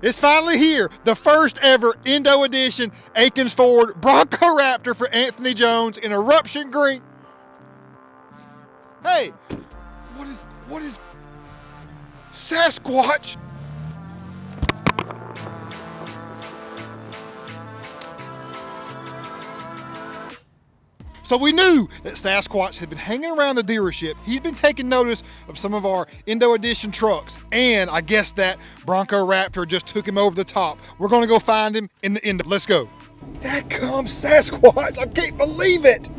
It's finally here, the first ever Indo edition Akins Ford Bronco Raptor for Anthony Jones in Eruption green. Hey, what is Sasquatch? So we knew that Sasquatch had been hanging around the dealership. He'd been taking notice of some of our Indo Edition trucks, and I guess that Bronco Raptor just took him over the top. We're gonna go find him in the Indo. Let's go. That comes Sasquatch, I can't believe it.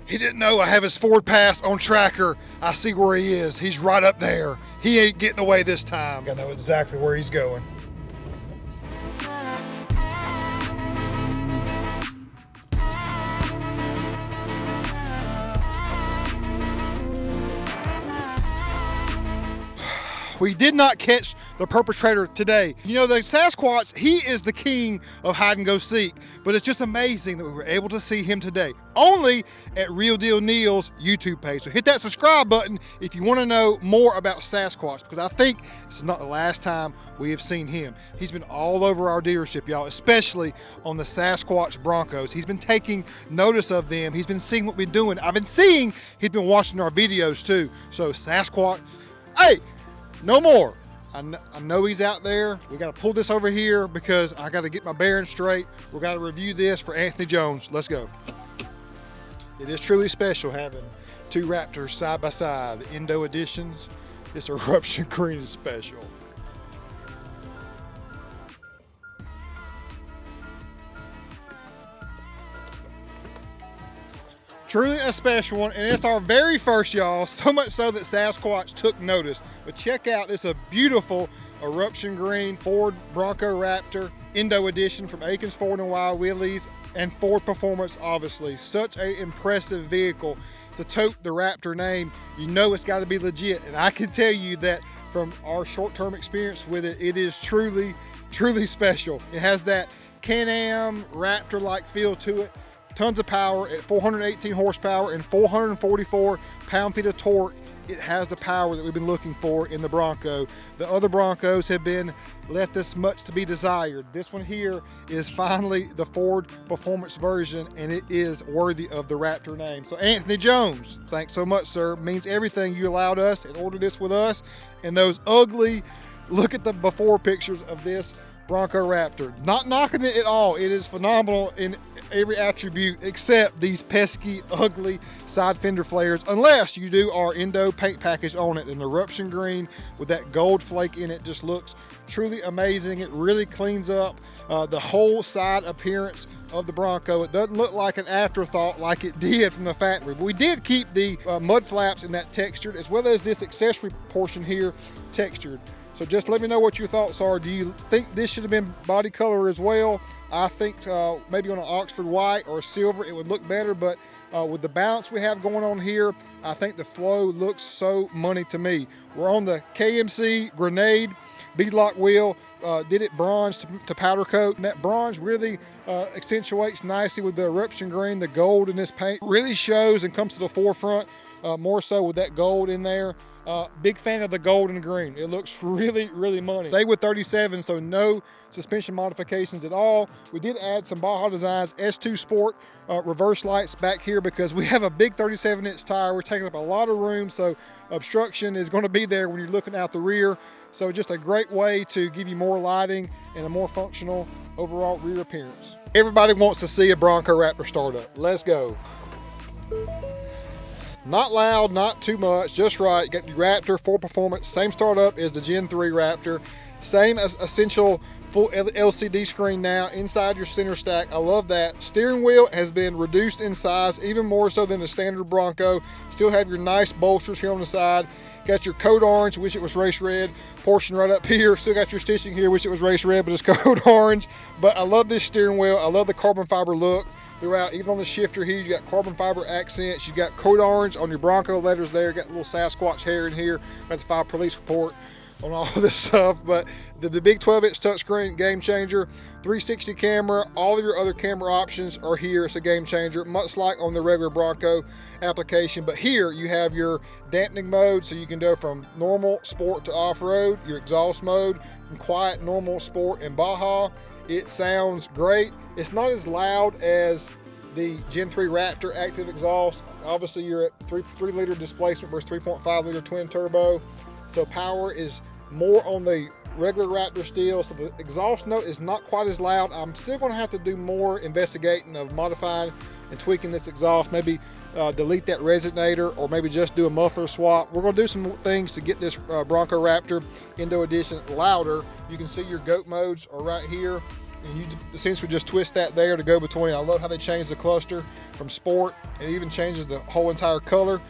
He didn't know I have his Ford Pass on tracker. I see where he is. He's right up there. He ain't getting away this time. I know exactly where he's going. We did not catch the perpetrator today. You know, the Sasquatch, he is the king of hide and go seek, but it's just amazing that we were able to see him today, only at Real Deal Neal's YouTube page. So hit that subscribe button if you want to know more about Sasquatch, because I think this is not the last time we have seen him. He's been all over our dealership, y'all, especially on the Sasquatch Broncos. He's been taking notice of them. He's been seeing what we're doing. I've been seeing he's been watching our videos too. So Sasquatch, hey, no more. I know he's out there. We got to pull this over here because I got to get my bearings straight. We got to review this for Anthony Jones. Let's go. It is truly special having two Raptors side by side, the Indo editions. This Eruption green is special. Truly a special one, and it's our very first, y'all, so much so that Sasquatch took notice. But check out, this is a beautiful Eruption green Ford Bronco Raptor Indo edition from Akins Ford and Willies and Ford Performance, obviously. Such an impressive vehicle to tote the Raptor name. You know it's got to be legit, and I can tell you that from our short-term experience with it, it is truly, truly special. It has that Can-Am Raptor-like feel to it. Tons of power at 418 horsepower and 444 pound-feet of torque. It has the power that we've been looking for in the Bronco. The other Broncos have been left this much to be desired. This one here is finally the Ford Performance version, and it is worthy of the Raptor name. So Anthony Jones, thanks so much, sir. It means everything you allowed us and ordered this with us. And those ugly, look at the before pictures of this Bronco Raptor. Not knocking it at all. It is phenomenal in every attribute except these pesky, ugly side fender flares, unless you do our Indo paint package on it. And the Eruption green with that gold flake in it just looks truly amazing. It really cleans up the whole side appearance of the Bronco. It doesn't look like an afterthought like it did from the factory. But we did keep the mud flaps in that textured, as well as this accessory portion here textured. So just let me know what your thoughts are. Do you think this should have been body color as well? I think maybe on an Oxford white or silver it would look better, but with the balance we have going on here, I think the flow looks so money to me. We're on the KMC Grenade beadlock wheel, did it bronze to powder coat, and that bronze really accentuates nicely with the Eruption green. The gold in this paint really shows and comes to the forefront, more so with that gold in there. Big fan of the gold and green. It looks really, really money. They were 37, so no suspension modifications at all. We did add some Baja Designs S2 Sport reverse lights back here because we have a big 37-inch tire. We're taking up a lot of room, so obstruction is going to be there when you're looking out the rear. So just a great way to give you more lighting and a more functional overall rear appearance. Everybody wants to see a Bronco Raptor start up. Let's go. Not loud, not too much, just right. Got the Raptor Ford Performance, same startup as the Gen 3 Raptor. Same as essential full LCD screen now inside your center stack. I love that. Steering wheel has been reduced in size, even more so than the standard Bronco. Still have your nice bolsters here on the side. Got your code orange, wish it was race red, portion right up here. Still got your stitching here, wish it was race red, but it's code orange. But I love this steering wheel. I love the carbon fiber look throughout. Even on the shifter here, you got carbon fiber accents. You got code orange on your Bronco letters there. Got a little Sasquatch hair in here. Got the 5 police report. on all this stuff, but the big 12-inch touchscreen, game changer. 360 camera, all of your other camera options are here. It's a game changer, much like on the regular Bronco application. But here you have your dampening mode, so you can go from normal, sport to off-road, your exhaust mode, from quiet, normal, sport, and Baja. It sounds great. It's not as loud as the Gen 3 Raptor active exhaust. Obviously you're at 3 liter displacement versus 3.5 liter twin turbo. So power is more on the regular Raptor still. So the exhaust note is not quite as loud. I'm still gonna have to do more investigating of modifying and tweaking this exhaust. Maybe delete that resonator, or maybe just do a muffler swap. We're gonna do some things to get this Bronco Raptor Indo Edition louder. You can see your GOAT modes are right here, and you essentially just twist that there to go between. I love how they changed the cluster from sport. It even changes the whole entire color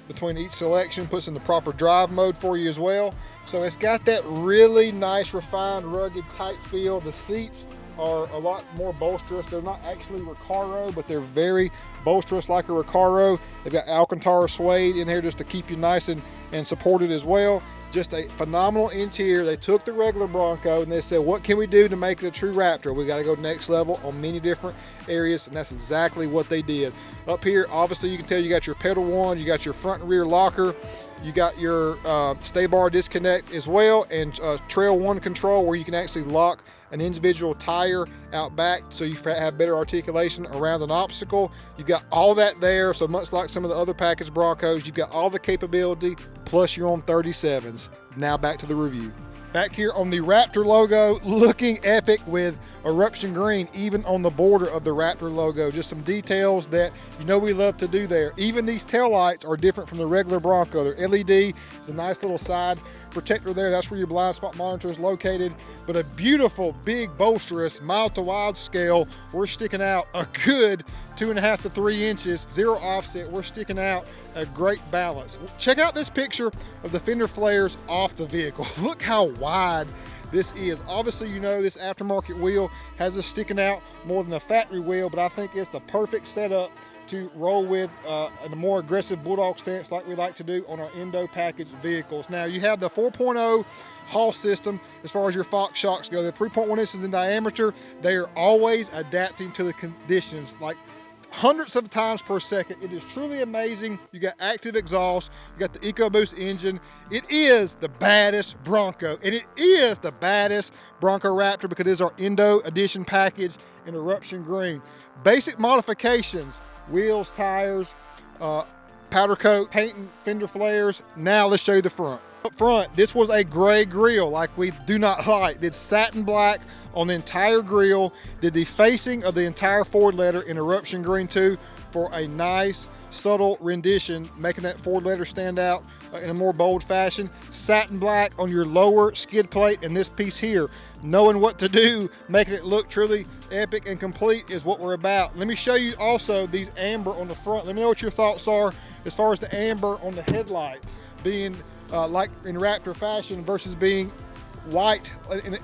between each selection, puts in the proper drive mode for you as well. So it's got that really nice, refined, rugged, tight feel. The seats are a lot more bolsterous. They're not actually Recaro, but they're very bolsterous like a Recaro. They've got Alcantara suede in here just to keep you nice and supported as well. Just a phenomenal interior. They took the regular Bronco and they said, what can we do to make it a true Raptor? We got to go next level on many different areas, and that's exactly what they did. Up here, obviously you can tell you got your pedal one, you got your front and rear locker, you got your stay bar disconnect as well, and trail one control where you can actually lock an individual tire out back so you have better articulation around an obstacle. You've got all that there, so much like some of the other package Broncos, you've got all the capability, plus you're on 37s. Now back to the review. Back here on the Raptor logo, looking epic with Eruption green, even on the border of the Raptor logo. Just some details that you know we love to do there. Even these taillights are different from the regular Bronco. They're LED, it's a nice little side protector there. That's where your blind spot monitor is located. But a beautiful, big, bolsterous, mild to wide scale. We're sticking out a good 2.5 to 3 inches, zero offset. We're sticking out a great balance. Check out this picture of the fender flares off the vehicle. Look how wide this is. Obviously, you know this aftermarket wheel has us sticking out more than the factory wheel, but I think it's the perfect setup to roll with in a more aggressive bulldog stance like we like to do on our Indo package vehicles. Now you have the 4.0 Hall system as far as your Fox shocks go. They're 3.1 inches in diameter. They are always adapting to the conditions, like hundreds of times per second. It is truly amazing. You got active exhaust, you got the EcoBoost engine. It is the baddest Bronco, and it is the baddest Bronco Raptor because it is our Indo Edition package in Eruption green. Basic modifications: wheels, tires, powder coat, paint and fender flares. Now let's show you the front. Up front, this was a gray grille like we do not like. Did satin black on the entire grille. Did the facing of the entire Ford letter in Eruption green too for a nice subtle rendition, making that Ford letter stand out in a more bold fashion. Satin black on your lower skid plate, and this piece here, knowing what to do, making it look truly epic and complete is what we're about. Let me show you also these amber on the front. Let me know what your thoughts are as far as the amber on the headlight being like in Raptor fashion versus being white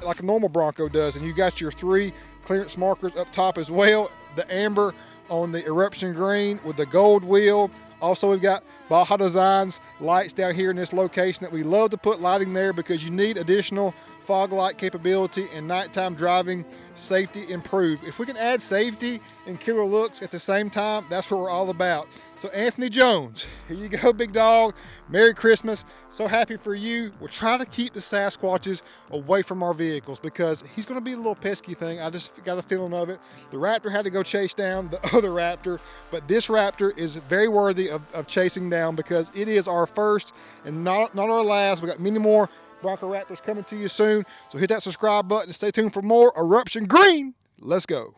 like a normal Bronco does. And you got your 3 clearance markers up top as well. The amber on the Eruption green with the gold wheel. Also, we've got Baja Designs lights down here in this location that we love to put lighting there because you need additional fog light capability and nighttime driving safety improved. If we can add safety and killer looks at the same time, that's what we're all about. So Anthony Jones, here you go, big dog. Merry Christmas. So happy for you. We're trying to keep the Sasquatches away from our vehicles because he's going to be a little pesky thing. I just got a feeling of it. The Raptor had to go chase down the other Raptor, but this Raptor is very worthy of chasing down because it is our first and not our last. We got many more Bronco Raptors coming to you soon. So hit that subscribe button and stay tuned for more Eruption green. Let's go.